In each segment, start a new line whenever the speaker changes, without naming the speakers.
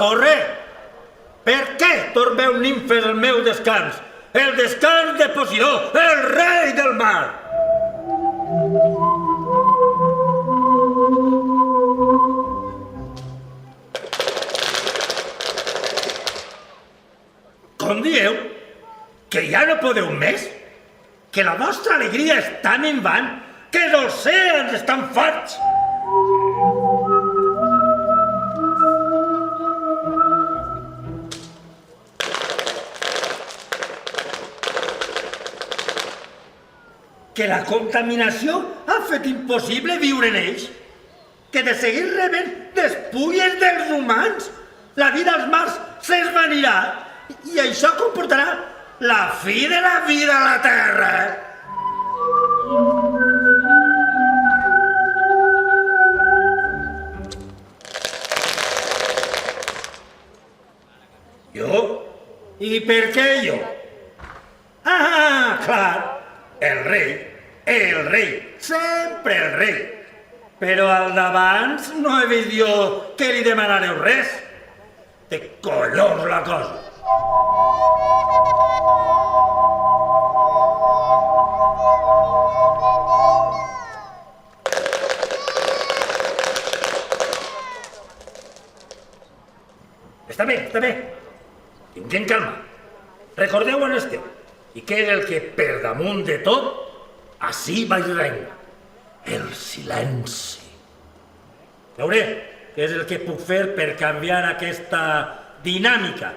Corre! Per què torbeu nimfes el meu descans? El descans de Posidó, el rei del mar! Com dieu? Que ja no podeu més? Que la vostra alegria és tan en van que els océans estan farts! que la contaminació ha fet impossible viure en ells, que de seguir rebent despulles dels humans, la vida als mars s'esvanirà i això comportarà la fi de la vida a la Terra. Jo? I per què jo? Ah, clar, el rei, sempre el rei. Però al d'abans no he vist jo que li demanareu res. Té collons la cosa. Està bé. Tinguem calma. Recordeu on esteu i què és el que per damunt de tot ací baix regna. El silenci. Veuré què és el que puc fer per canviar aquesta dinàmica.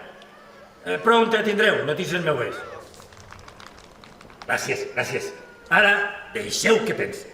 Pront tindreu notícies meues. Gràcies. Ara deixeu que pense.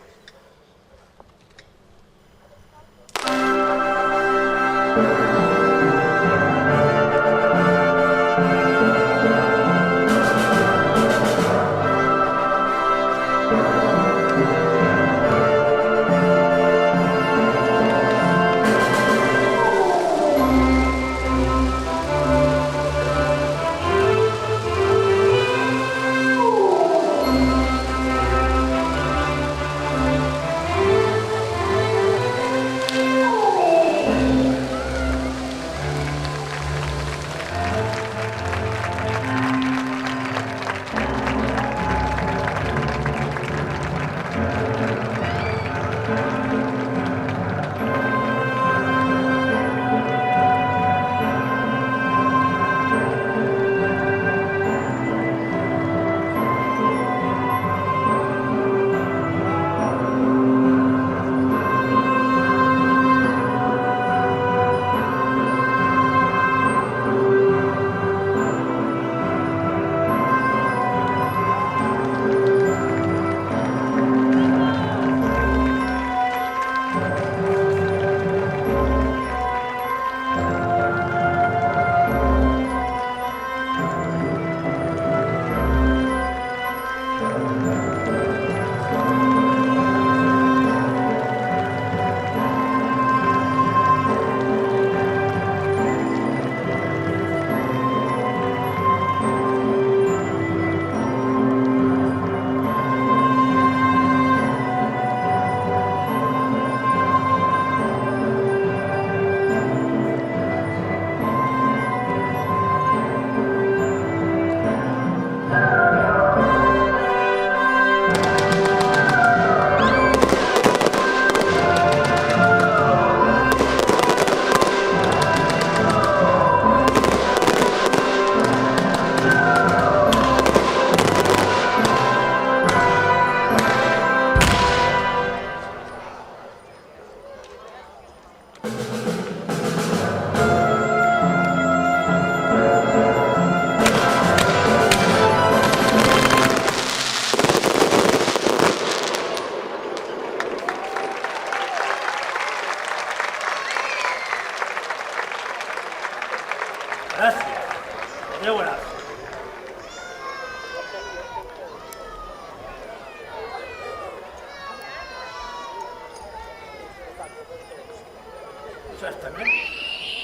Certament.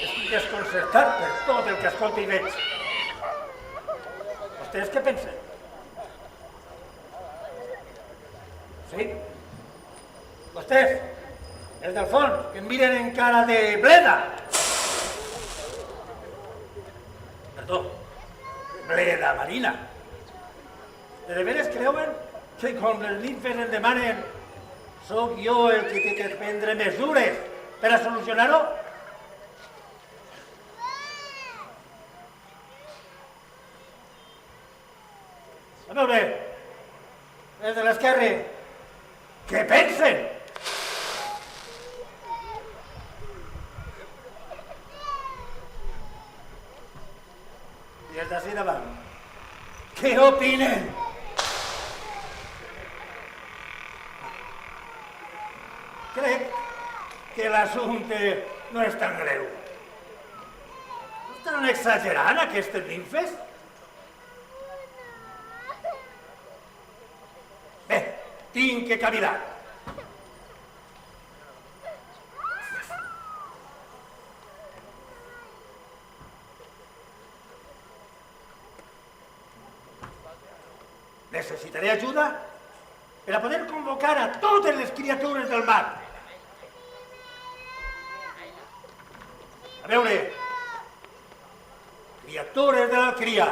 Estic desconcertat per tot el que escolto i veig. Vostès què pensen? Sí? Vostès, els del fons, que em miren en cara de bleda. Perdó, bleda marina. De veres creuen que quan les nimfes em demanen sóc jo el que té que prendre mesures per a solucionar-ho? A veure, des de l'esquerra, què pensen? I els d'ací davant, què opinen? que l'assumpte no és tan greu. No estan exagerant aquestes nimfes? Bé, tinc que caminar. Necessitaré ajuda per a poder convocar a totes les criatures del mar. A veure, criatures de l'alqueria,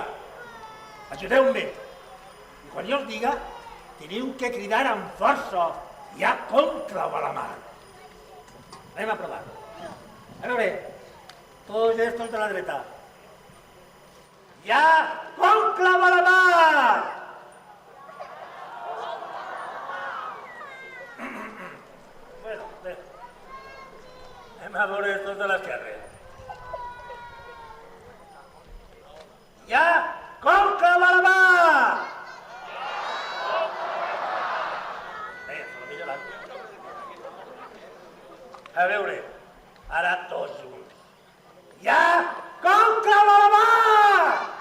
ajudeu-me. I quan jo us diga, teniu que cridar amb força, ja contra Valamar. Anem a provar. A veure, tots estos de la dreta. Ja contra Valamar! Bueno, bé. Anem a veure estos de l'esquerra. Ja contra Valamar! Bé, s'ho millorant. A veure, ara tots junts. Ja contra Valamar!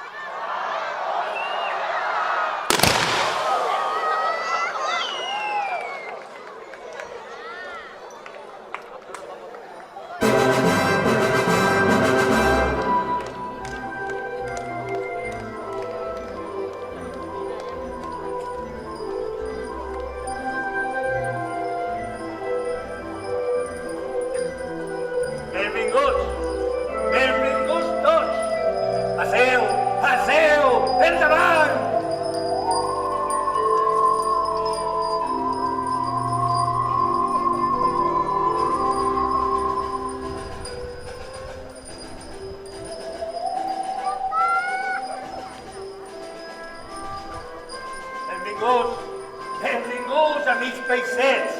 Benvinguts tots! Passeu, endavant! Benvinguts, amics peixets!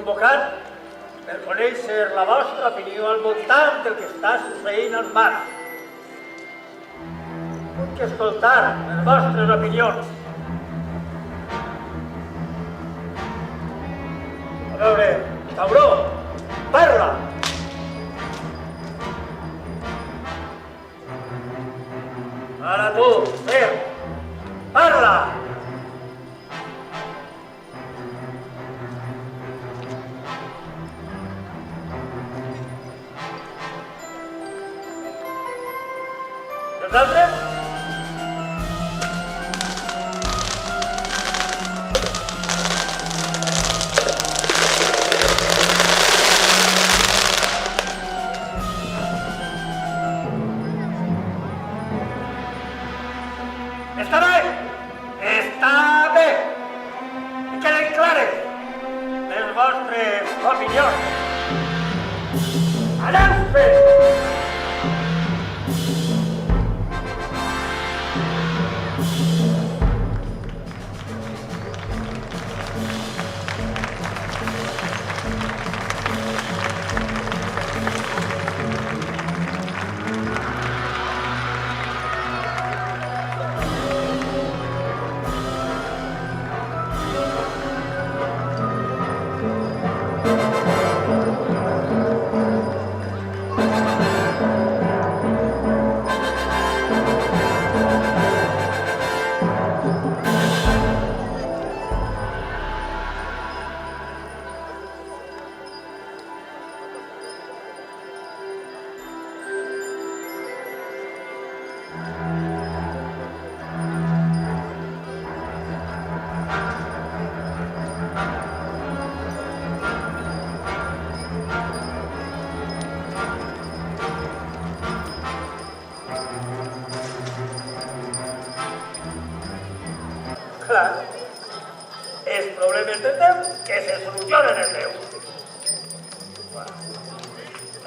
convocat per conèixer la vostra opinió al voltant del que està succeint al mar. Vull que escoltar les vostres opinions. A veure, Tauró, parla! Ara tu, Fer, parla! Els altres? Està bé! Està bé! I queden clares les vostres opinions. Aneu fent! Clar, els problemes de Déu que se solucionen en Déu.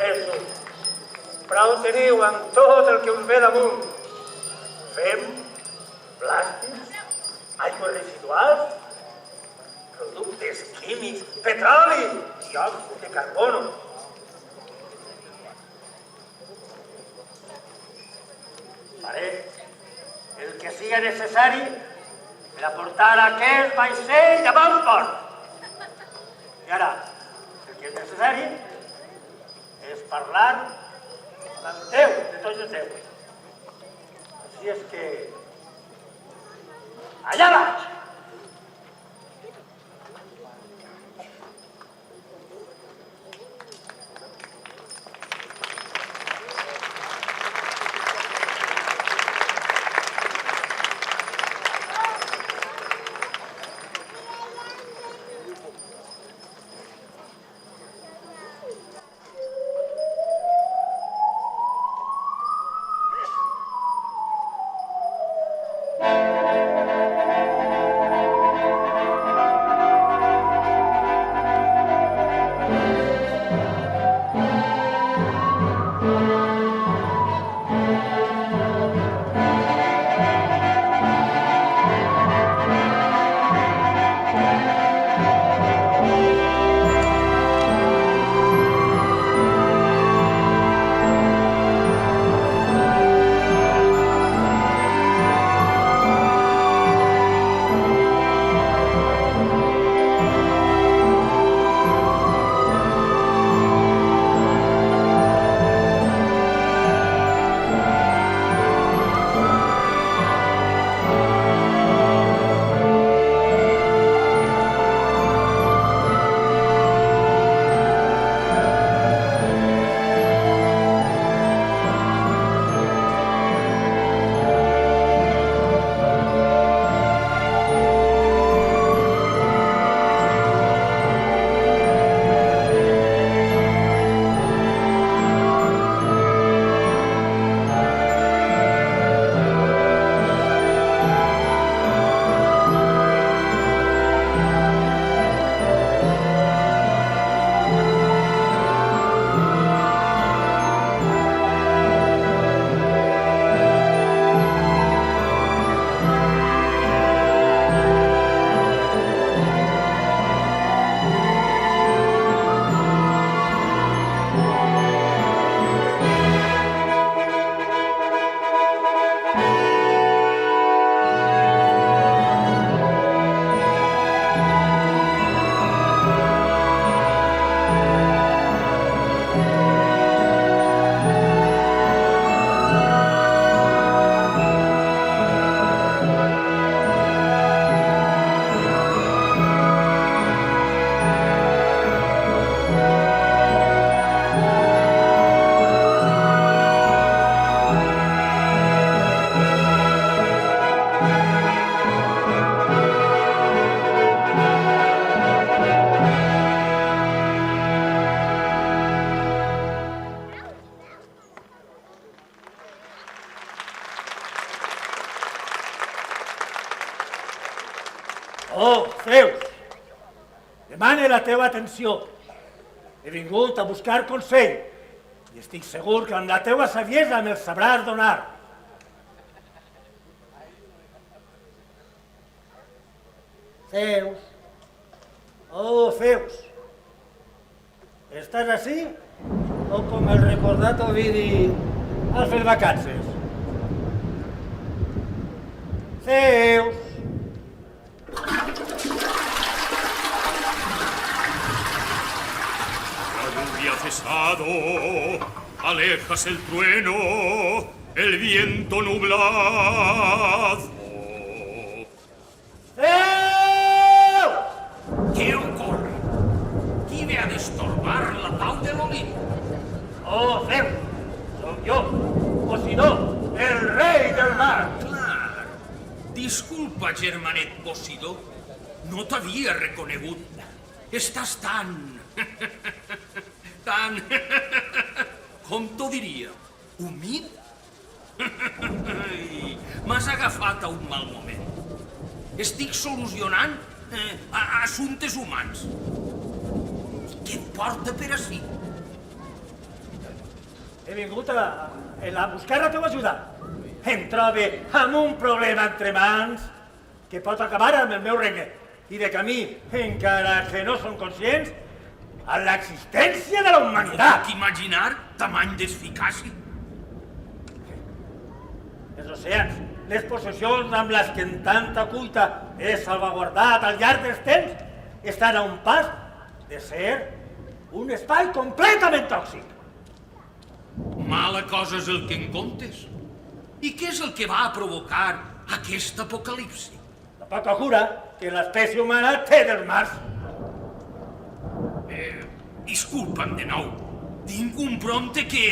Eso, prou teniu amb tot el que us ve damunt. Fem, plàstics, aigües residuals, productes químics, petroli i òxid de carbono. Faré el que siga necessari per aportar aquest vaixell a bon port. I ara, el que és necessari és parlar amb Déu, de tots els déus. Així és que... allà vaig! Oh, Zeus, demane la teva atenció. He vingut a buscar consell i estic segur que amb la teva saviesa me'l sabràs donar. Zeus, oh, Zeus, ¿estás así o com el recordat Ovidi al fer vacances? Zeus.
Ha cesado, alejas el trueno, el viento nublado.
¡Zeus!
Què ocorre? Qui ve a destorbar la pau de l'Olimp?
Oh, Zeus, soc jo, Posidó, el rei del mar.
Clar. Disculpa, germanet Posidó. No t'havia reconegut. Estàs tan... tan... com t'ho diria? Humit? M'has agafat a un mal moment. Estic solucionant assumptes humans. I què et porta per ací?
He vingut a buscar la teva ajuda. Em trobe amb un problema entre mans que pot acabar amb el meu regne. I de camí, encara que no són conscients, a l'existència de la humanitat.
Puc imaginar tamany d'eficàcia?
Els oceans, les possessions amb les que en tanta cuita he salvaguardat al llarg dels temps, estan a un pas de ser un espai completament tòxic.
Mala cosa és el que en comptes. I què és el que va provocar aquest apocalipsi?
La poca cura que l'espècie humana té dels mars.
Disculpa'm de nou. Tinc un prompte que...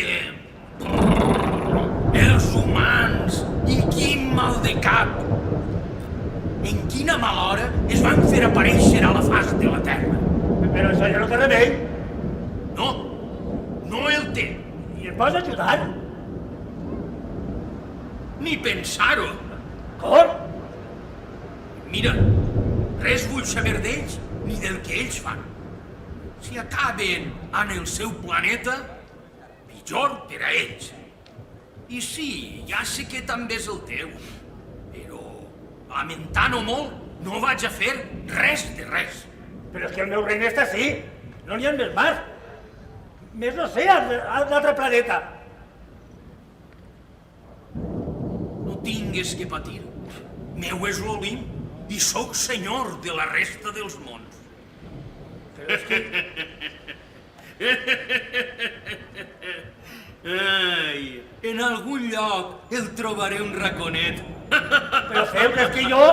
Els humans! I quin mal de cap! En quina mala hora es van fer aparèixer a la faç de la Terra?
Però això ja no té remei.
No, no el té.
I em pots ajudar?
Ni pensar-ho.
Com?
Mira, res vull saber d'ells ni del que ells fan. Si acaben en el seu planeta, millor per a ells. I sí, ja sé que també és el teu, però, lamentant-ho molt, no vaig a fer res de res.
Però és que el meu regne està així. No n'hi ha més mars. Més no sé, a l'altre planeta.
No tingues que patir. Meu és l'Olimp i sóc senyor de la resta dels mons.
Però és que...
Ai, en algun lloc el trobaré un raconet.
Però Zeus, és que jo...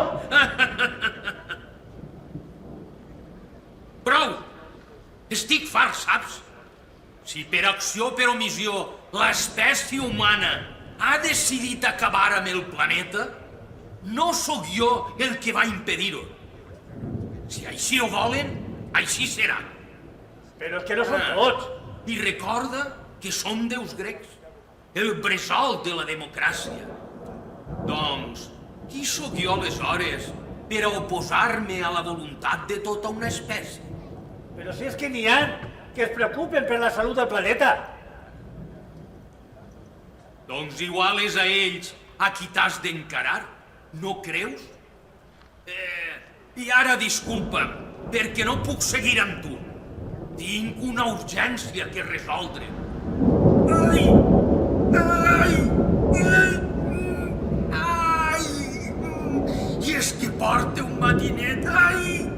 Prou! Estic fart, saps? Si per acció o per omissió l'espècie humana ha decidit acabar amb el planeta, no sóc jo el que va impedir-ho. Si així ho volen, així serà.
Però és que no són tots.
I recorda que som déus grecs, el bressol de la democràcia. Doncs, qui sóc jo aleshores per a oposar-me a la voluntat de tota una espècie?
Però si és que n'hi ha que es preocupen per la salut del planeta.
Doncs igual és a ells a qui t'has d'encarar, no creus? I ara disculpa'm, perquè no puc seguir amb tu. Tinc una urgència que resoldre. Ai! Ai! Ai! I és que porta un matinet, ai!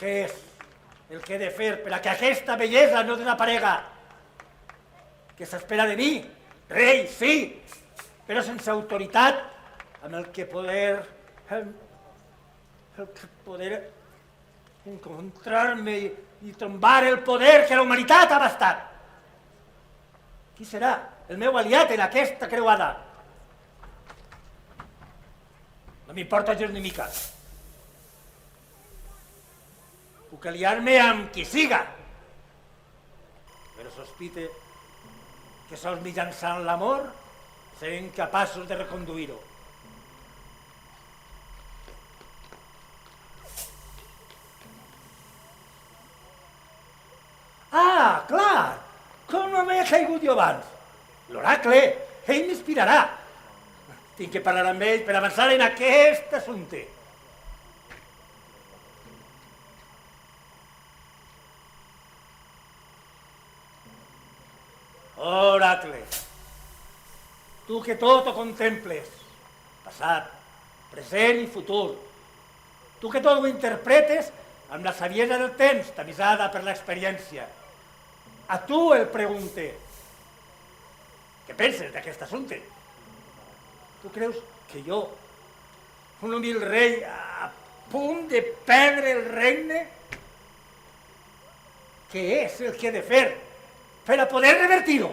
Què és el que he de fer per a que aquesta bellesa no desaparega? Què s'espera de mi? Rei, sí, però sense autoritat, amb el que poder encontrar-me i tombar el poder que la humanitat ha abastat. Qui serà el meu aliat en aquesta creuada? No m'importa gens ni mica. Puc aliar-me amb qui siga, però sospite que sols mitjançant l'amor serem capaços de reconduir-ho. clar! Com no m'he caigut jo abans? L'oracle, ell m'inspirarà. Tinc que parlar amb ell per avançar en aquest assumpte. Oracle, tu que tot ho contemples, passat, present i futur, tu que tot ho interpretes amb la saviesa del temps, tamisada per l'experiència, a tu el pregunte, què penses d'aquest assumpte? Tu creus que jo, un humil rei a punt de perdre el regne, què és el que he de fer per a poder revertir-ho?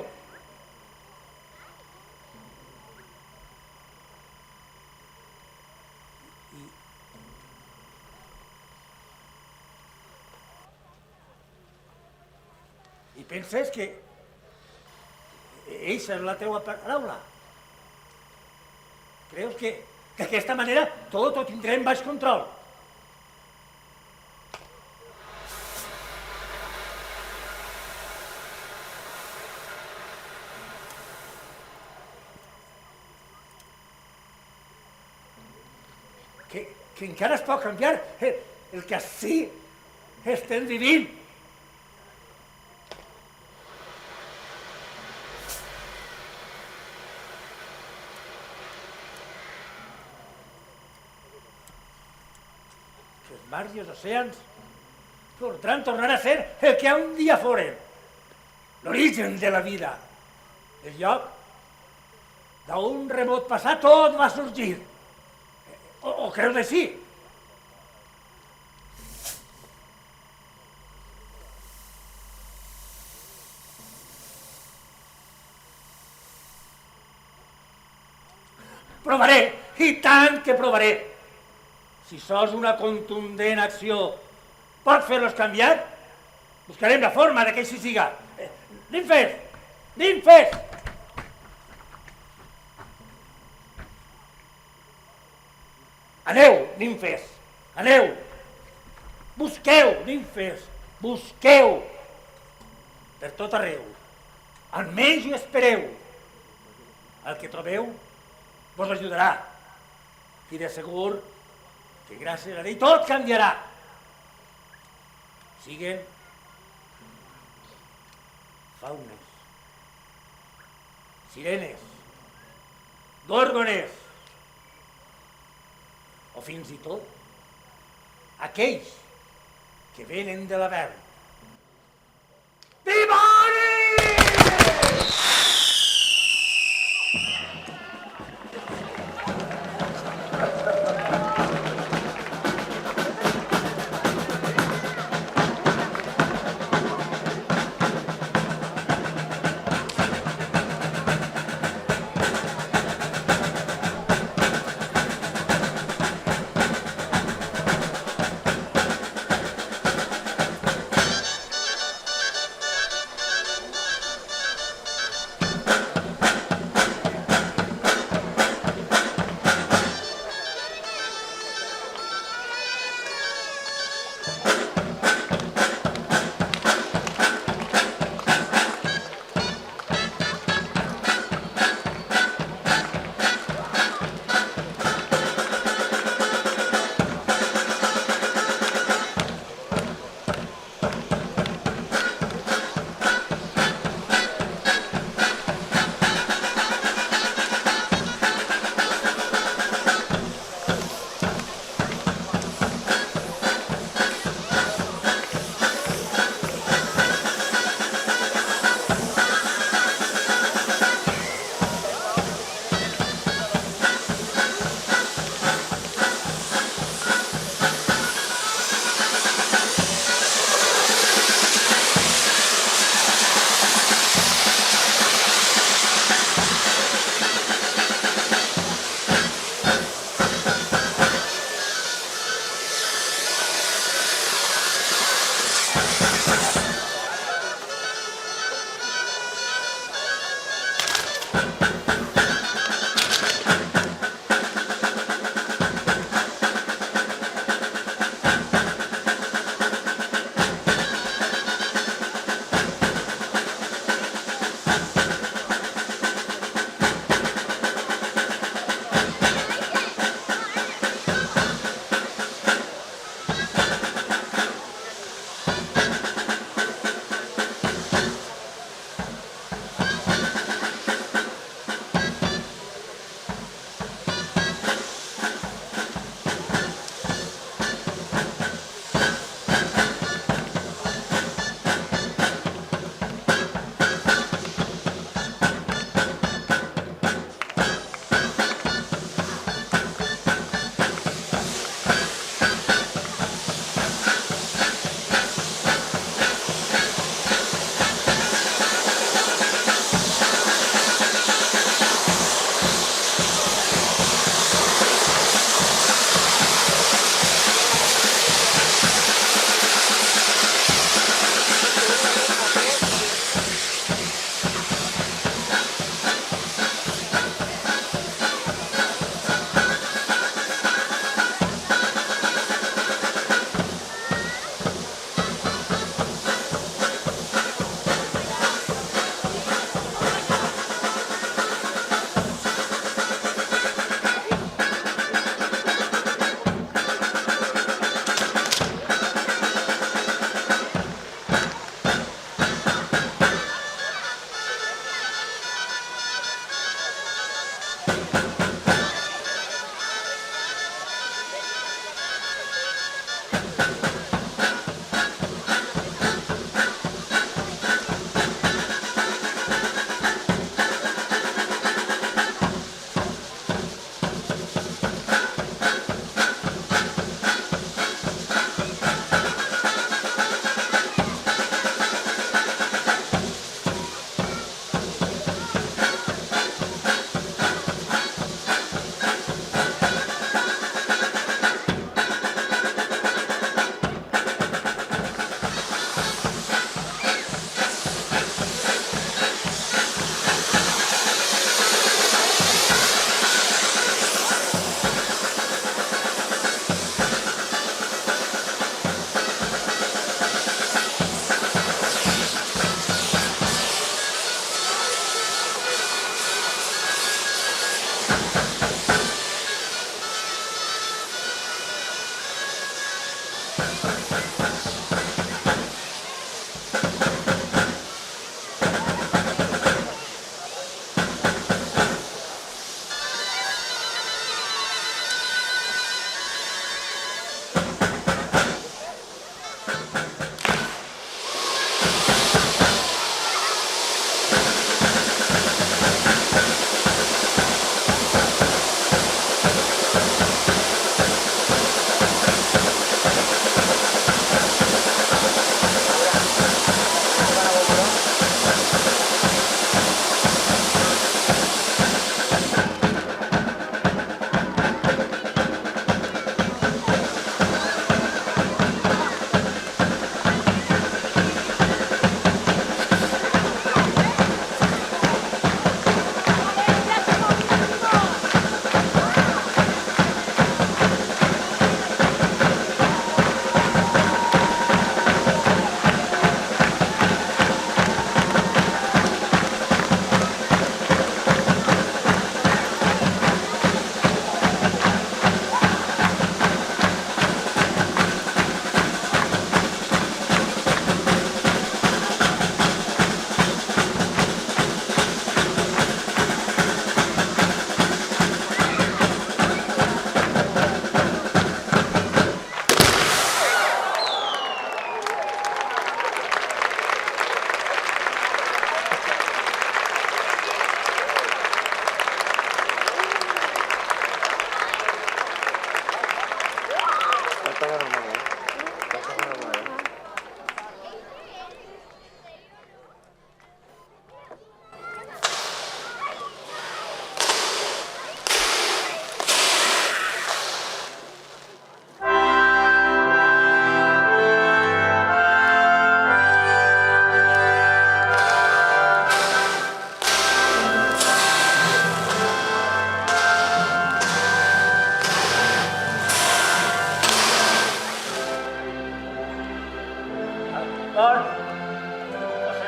I penses que eixa és la teua paraula? Creus que d'aquesta manera tot ho tindrem baix control? Que encara es pot canviar el que ací estem vivint. Que els mars i els oceans podran tornar a ser el que un dia foren, l'origen de la vida, el lloc d'un remot passat tot va sorgir. O creus així? Provaré, i tant que provaré. Si sols una contundent acció pot fer-los canviar, buscarem la forma de que així siga. Nimfes! Nimfes! Aneu, nimfes, aneu! Busqueu, nimfes, busqueu! Per tot arreu, almenys ho espereu. El que trobeu vos ajudarà. I de segur que gràcies a ell tot canviarà. Siguen faunes, sirenes, gòrgones, o fins i tot aquells que venen de l'avern. Dimonis!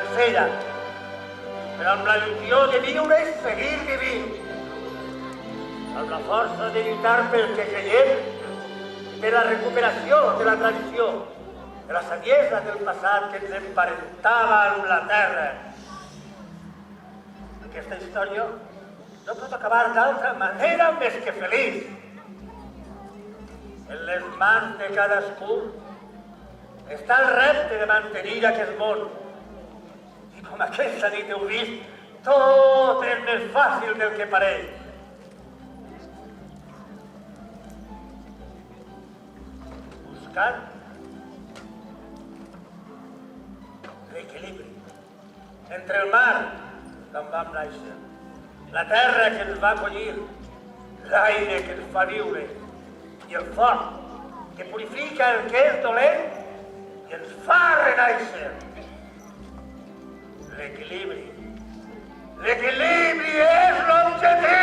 sencera, però amb la il·lusió de viure i seguir vivint, amb la força de lluitar pel que creiem i per la recuperació de la tradició, de la saviesa del passat que ens emparentava amb la terra. Aquesta història no pot acabar d'altra manera més que feliç. En les mans de cadascú està el repte de mantenir aquest món. I com aquesta nit heu vist, tot és més fàcil del que pareix. Buscant l'equilibri entre el mar d'on vam néixer, la terra que ens va acollir, l'aire que ens fa viure i el foc que purifica el que és dolent i ens fa renéixer. L'equilibri és l'objectiu!